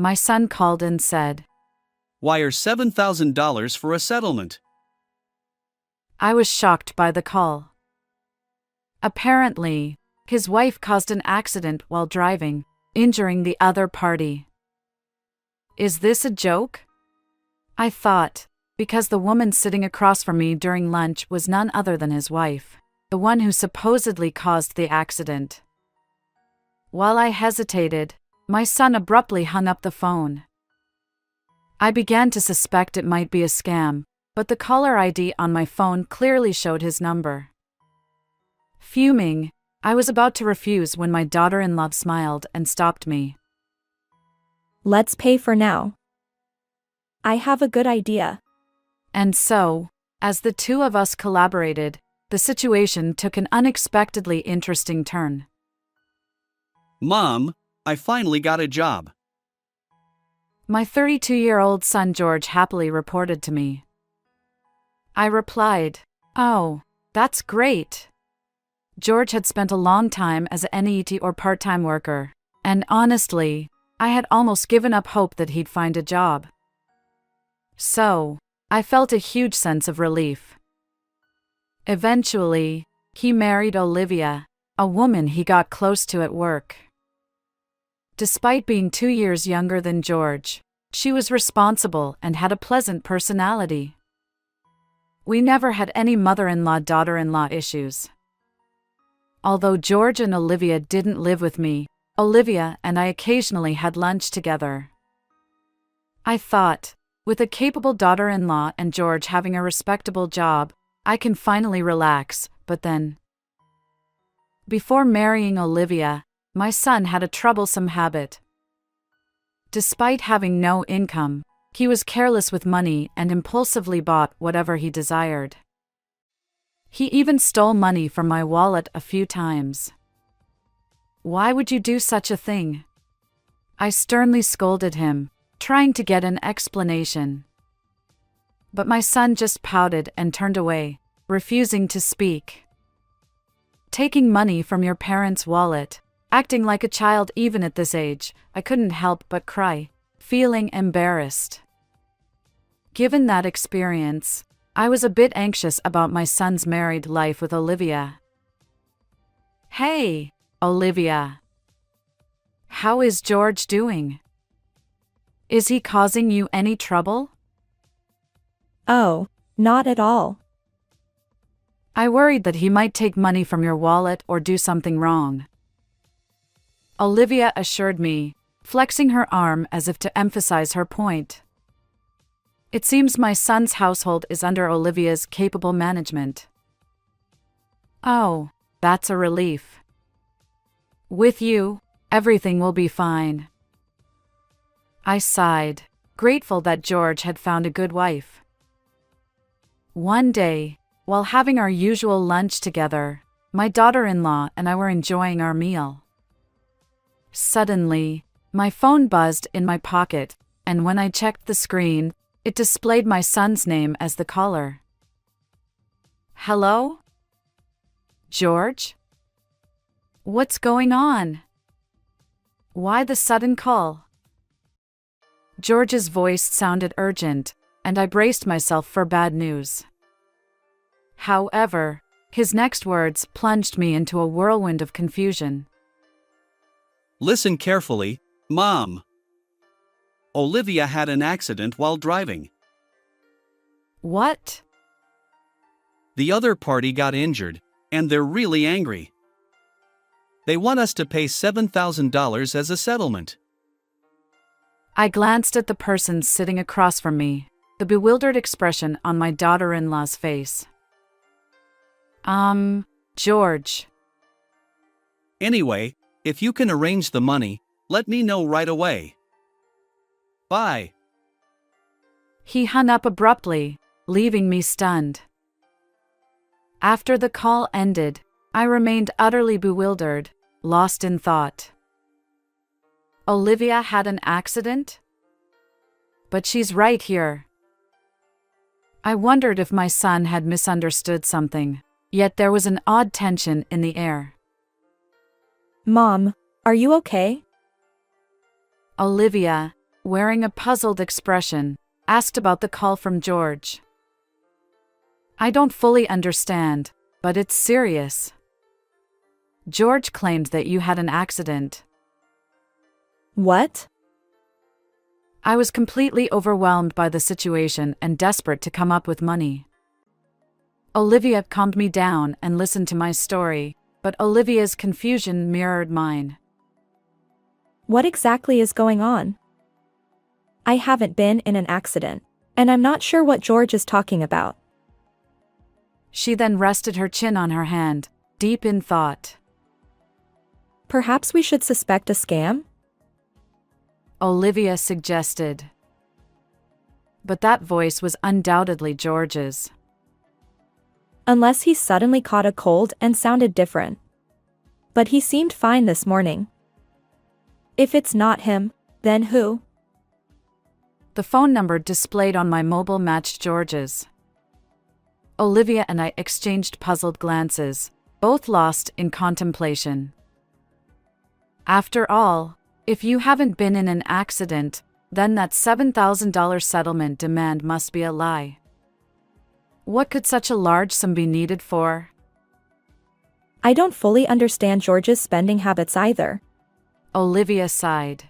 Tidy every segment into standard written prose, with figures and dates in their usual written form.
my son called and said, "Wire $7,000 for a settlement." I was shocked by the call. Apparently, his wife caused an accident while driving, injuring the other party. Is this a joke? I thought, because the woman sitting across from me during lunch was none other than his wife, the one who supposedly caused the accident. While I hesitated, my son abruptly hung up the phone. I began to suspect it might be a scam, but the caller ID on my phone clearly showed his number. Fuming, I was about to refuse when my daughter-in-law smiled and stopped me. Let's pay for now. I have a good idea. And so, as the two of us collaborated, the situation took an unexpectedly interesting turn. "Mom, I finally got a job." My 32-year-old son George happily reported to me. I replied, "Oh, that's great." George had spent a long time as an NEET or part-time worker, and honestly, I had almost given up hope that he'd find a job. So, I felt a huge sense of relief. Eventually, he married Olivia, a woman he got close to at work. Despite being 2 years younger than George, she was responsible and had a pleasant personality. We never had any mother-in-law-daughter-in-law issues. Although George and Olivia didn't live with me, Olivia and I occasionally had lunch together. I thought, with a capable daughter-in-law and George having a respectable job, I can finally relax, but then. Before marrying Olivia, my son had a troublesome habit. Despite having no income, he was careless with money and impulsively bought whatever he desired. He even stole money from my wallet a few times. Why would you do such a thing? I sternly scolded him, trying to get an explanation. But my son just pouted and turned away, refusing to speak. Taking money from your parents' wallet, acting like a child even at this age, I couldn't help but cry, feeling embarrassed. Given that experience, I was a bit anxious about my son's married life with Olivia. Hey, Olivia. How is George doing? Is he causing you any trouble? Oh, not at all. I worried that he might take money from your wallet or do something wrong. Olivia assured me, flexing her arm as if to emphasize her point. It seems my son's household is under Olivia's capable management. Oh, that's a relief. With you, everything will be fine. I sighed, grateful that George had found a good wife. One day, while having our usual lunch together, my daughter-in-law and I were enjoying our meal. Suddenly, my phone buzzed in my pocket, and when I checked the screen, it displayed my son's name as the caller. Hello? George? What's going on? Why the sudden call? George's voice sounded urgent, and I braced myself for bad news. However, his next words plunged me into a whirlwind of confusion. "Listen carefully, Mom. Olivia had an accident while driving. What? The other party got injured, and they're really angry. They want us to pay $7,000 as a settlement." I glanced at the person sitting across from me, the bewildered expression on my daughter-in-law's face. George. "Anyway, if you can arrange the money, let me know right away. Bye." He hung up abruptly, leaving me stunned. After the call ended, I remained utterly bewildered, lost in thought. Olivia had an accident? But she's right here. I wondered if my son had misunderstood something, yet there was an odd tension in the air. Mom, are you okay? Olivia, wearing a puzzled expression, asked about the call from George. I don't fully understand, but it's serious. George claimed that you had an accident. What? I was completely overwhelmed by the situation and desperate to come up with money. Olivia calmed me down and listened to my story, but Olivia's confusion mirrored mine. What exactly is going on? I haven't been in an accident, and I'm not sure what George is talking about. She then rested her chin on her hand, deep in thought. Perhaps we should suspect a scam? Olivia suggested. But that voice was undoubtedly George's. Unless he suddenly caught a cold and sounded different. But he seemed fine this morning. If it's not him, then who? The phone number displayed on my mobile matched George's. Olivia and I exchanged puzzled glances, both lost in contemplation. After all, if you haven't been in an accident, then that $7,000 settlement demand must be a lie. What could such a large sum be needed for? I don't fully understand George's spending habits either. Olivia sighed.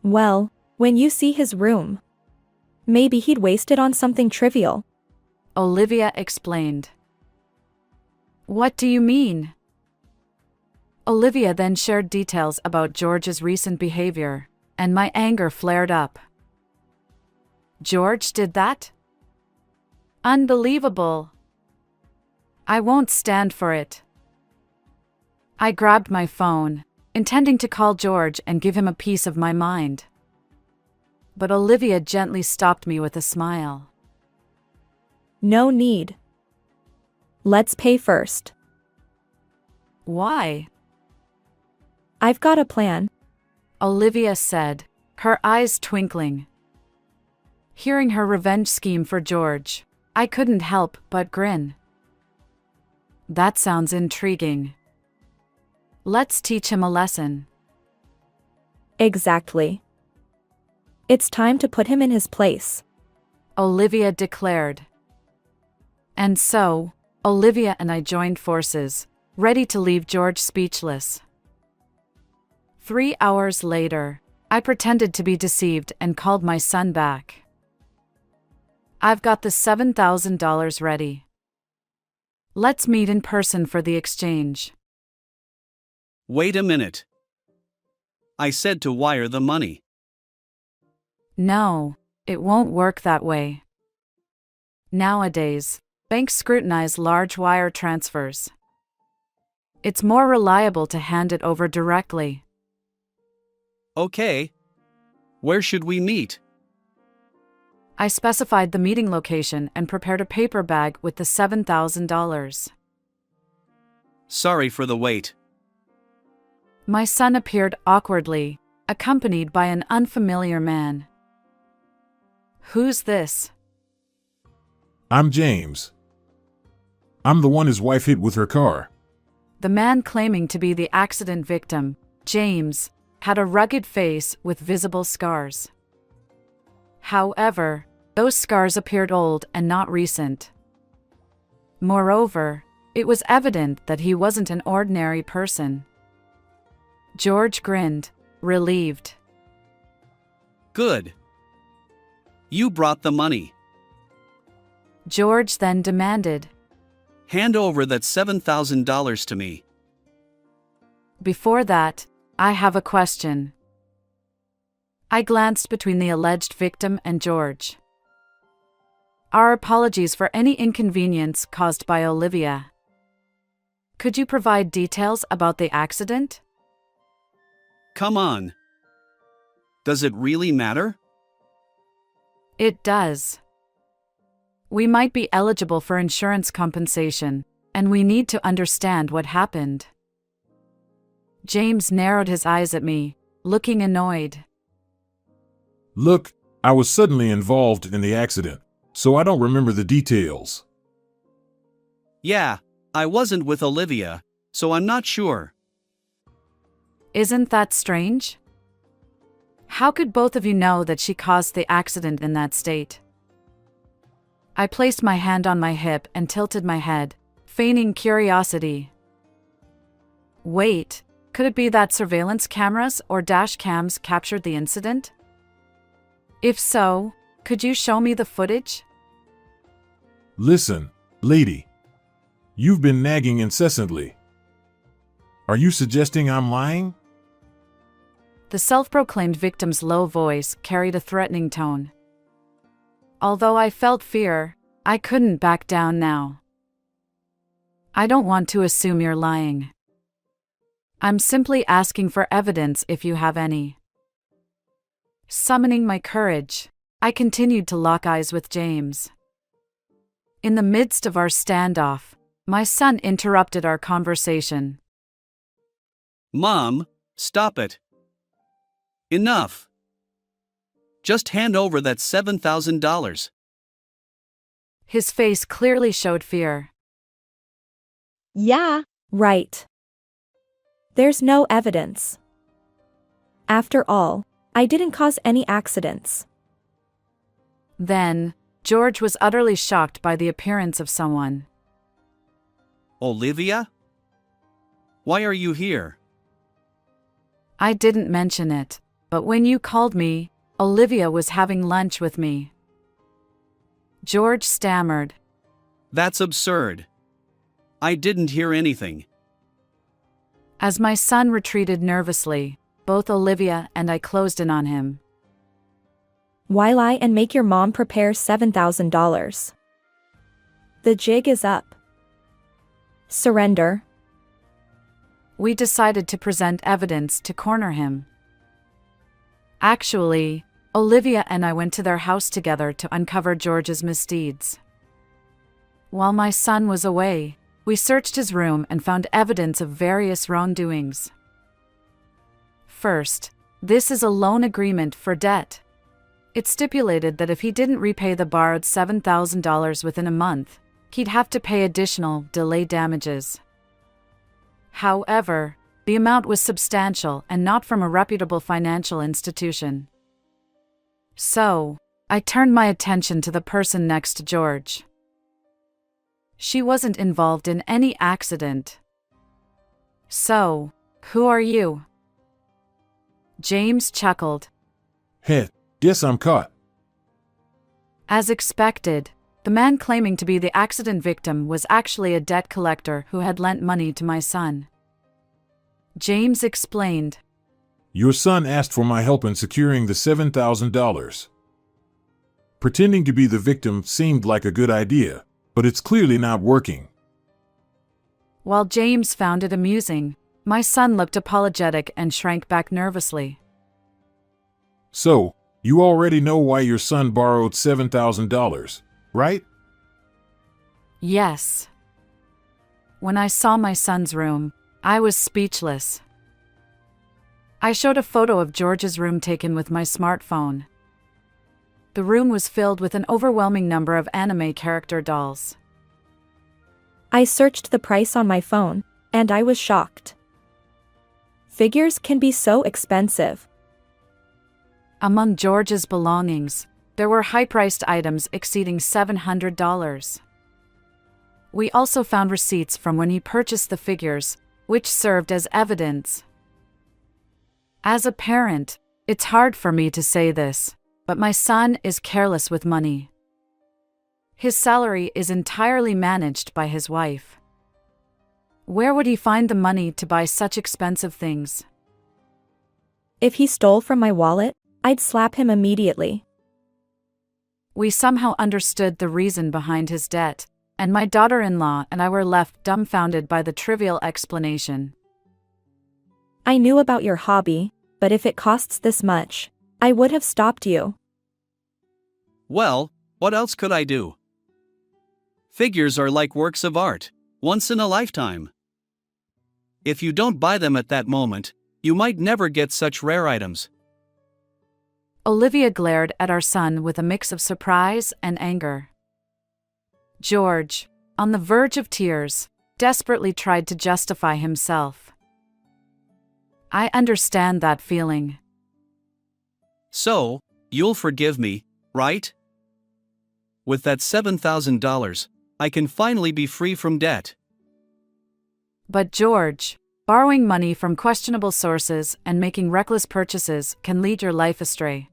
Well, when you see his room, maybe he'd waste it on something trivial. Olivia explained. What do you mean? Olivia then shared details about George's recent behavior, and my anger flared up. George did that? Unbelievable. I won't stand for it. I grabbed my phone, intending to call George and give him a piece of my mind. But Olivia gently stopped me with a smile. No need. Let's pay first. Why? I've got a plan. Olivia said, her eyes twinkling. Hearing her revenge scheme for George, I couldn't help but grin. That sounds intriguing. Let's teach him a lesson. Exactly. It's time to put him in his place, Olivia declared. And so, Olivia and I joined forces, ready to leave George speechless. 3 hours later, I pretended to be deceived and called my son back. I've got the $7,000 ready. Let's meet in person for the exchange. Wait a minute. I said to wire the money. No, it won't work that way. Nowadays, banks scrutinize large wire transfers. It's more reliable to hand it over directly. Okay. Where should we meet? I specified the meeting location and prepared a paper bag with the $7,000. Sorry for the wait. My son appeared awkwardly, accompanied by an unfamiliar man. Who's this? I'm James. I'm the one his wife hit with her car. The man claiming to be the accident victim, James, had a rugged face with visible scars. However, those scars appeared old and not recent. Moreover, it was evident that he wasn't an ordinary person. George grinned, relieved. Good. You brought the money. George then demanded. Hand over that $7,000 to me. Before that, I have a question. I glanced between the alleged victim and George. Our apologies for any inconvenience caused by Olivia. Could you provide details about the accident? Come on. Does it really matter? It does. We might be eligible for insurance compensation, and we need to understand what happened. James narrowed his eyes at me, looking annoyed. Look, I was suddenly involved in the accident, so I don't remember the details. Yeah, I wasn't with Olivia, so I'm not sure. Isn't that strange? How could both of you know that she caused the accident in that state? I placed my hand on my hip and tilted my head, feigning curiosity. Wait, could it be that surveillance cameras or dash cams captured the incident? If so, could you show me the footage? Listen, lady. You've been nagging incessantly. Are you suggesting I'm lying? The self-proclaimed victim's low voice carried a threatening tone. Although I felt fear, I couldn't back down now. I don't want to assume you're lying. I'm simply asking for evidence if you have any. Summoning my courage, I continued to lock eyes with James. In the midst of our standoff, my son interrupted our conversation. Mom, stop it. Enough. Just hand over that $7,000. His face clearly showed fear. Yeah, right. There's no evidence. After all, I didn't cause any accidents. Then, George was utterly shocked by the appearance of someone. Olivia? Why are you here? I didn't mention it, but when you called me, Olivia was having lunch with me. George stammered. That's absurd. I didn't hear anything. As my son retreated nervously, both Olivia and I closed in on him. Why lie and make your mom prepare $7,000? The jig is up. Surrender. We decided to present evidence to corner him. Actually, Olivia and I went to their house together to uncover George's misdeeds. While my son was away, we searched his room and found evidence of various wrongdoings. First, this is a loan agreement for debt. It stipulated that if he didn't repay the borrowed $7,000 within a month, he'd have to pay additional delay damages. However, the amount was substantial and not from a reputable financial institution. So, I turned my attention to the person next to George. She wasn't involved in any accident. So, who are you? James chuckled. Heh, guess I'm caught. As expected, the man claiming to be the accident victim was actually a debt collector who had lent money to my son. James explained. Your son asked for my help in securing the $7,000. Pretending to be the victim seemed like a good idea, but it's clearly not working. While James found it amusing, my son looked apologetic and shrank back nervously. So, you already know why your son borrowed $7,000, right? Yes. When I saw my son's room, I was speechless. I showed a photo of George's room taken with my smartphone. The room was filled with an overwhelming number of anime character dolls. I searched the price on my phone, and I was shocked. Figures can be so expensive. Among George's belongings, there were high-priced items exceeding $700. We also found receipts from when he purchased the figures, which served as evidence. As a parent, it's hard for me to say this, but my son is careless with money. His salary is entirely managed by his wife. Where would he find the money to buy such expensive things? If he stole from my wallet, I'd slap him immediately. We somehow understood the reason behind his debt, and my daughter-in-law and I were left dumbfounded by the trivial explanation. I knew about your hobby, but if it costs this much, I would have stopped you. Well, what else could I do? Figures are like works of art, once in a lifetime. If you don't buy them at that moment, you might never get such rare items. Olivia glared at our son with a mix of surprise and anger. George, on the verge of tears, desperately tried to justify himself. I understand that feeling. So, you'll forgive me, right? With that $7,000, I can finally be free from debt. But George, borrowing money from questionable sources and making reckless purchases can lead your life astray.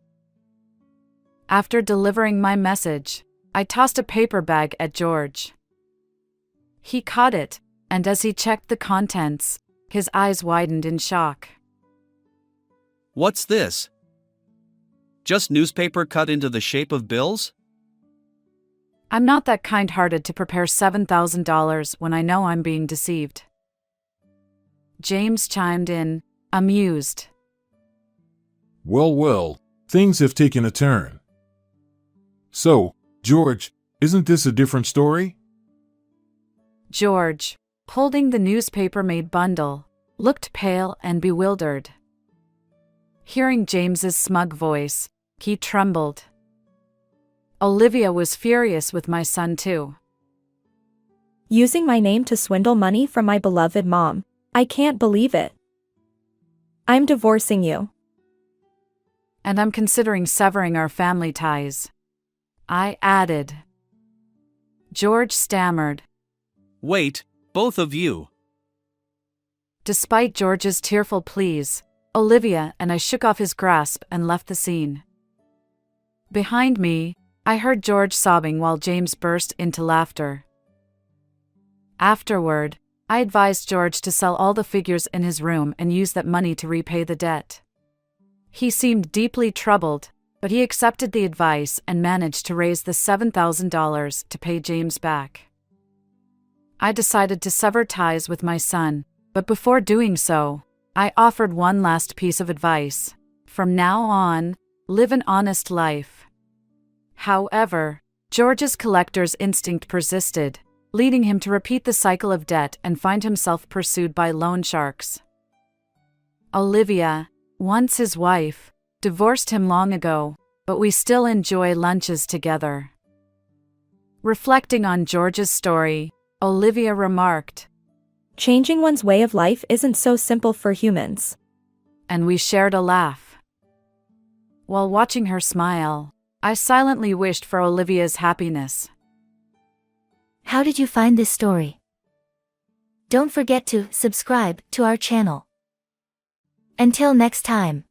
After delivering my message, I tossed a paper bag at George. He caught it, and as he checked the contents, his eyes widened in shock. What's this? Just newspaper cut into the shape of bills? I'm not that kind-hearted to prepare $7,000 when I know I'm being deceived. James chimed in, amused. Well, well, things have taken a turn. So, George, isn't this a different story? George, holding the newspaper-made bundle, looked pale and bewildered. Hearing James's smug voice, he trembled. Olivia was furious with my son too. Using my name to swindle money from my beloved mom. I can't believe it. I'm divorcing you. And I'm considering severing our family ties, I added. George stammered. Wait, both of you. Despite George's tearful pleas, Olivia and I shook off his grasp and left the scene. Behind me, I heard George sobbing while James burst into laughter. Afterward, I advised George to sell all the figures in his room and use that money to repay the debt. He seemed deeply troubled, but he accepted the advice and managed to raise the $7,000 to pay James back. I decided to sever ties with my son, but before doing so, I offered one last piece of advice. From now on, live an honest life. However, George's collector's instinct persisted, leading him to repeat the cycle of debt and find himself pursued by loan sharks. Olivia, once his wife, divorced him long ago, but we still enjoy lunches together. Reflecting on George's story, Olivia remarked, Changing one's way of life isn't so simple for humans. And we shared a laugh. While watching her smile, I silently wished for Olivia's happiness. How did you find this story? Don't forget to subscribe to our channel. Until next time.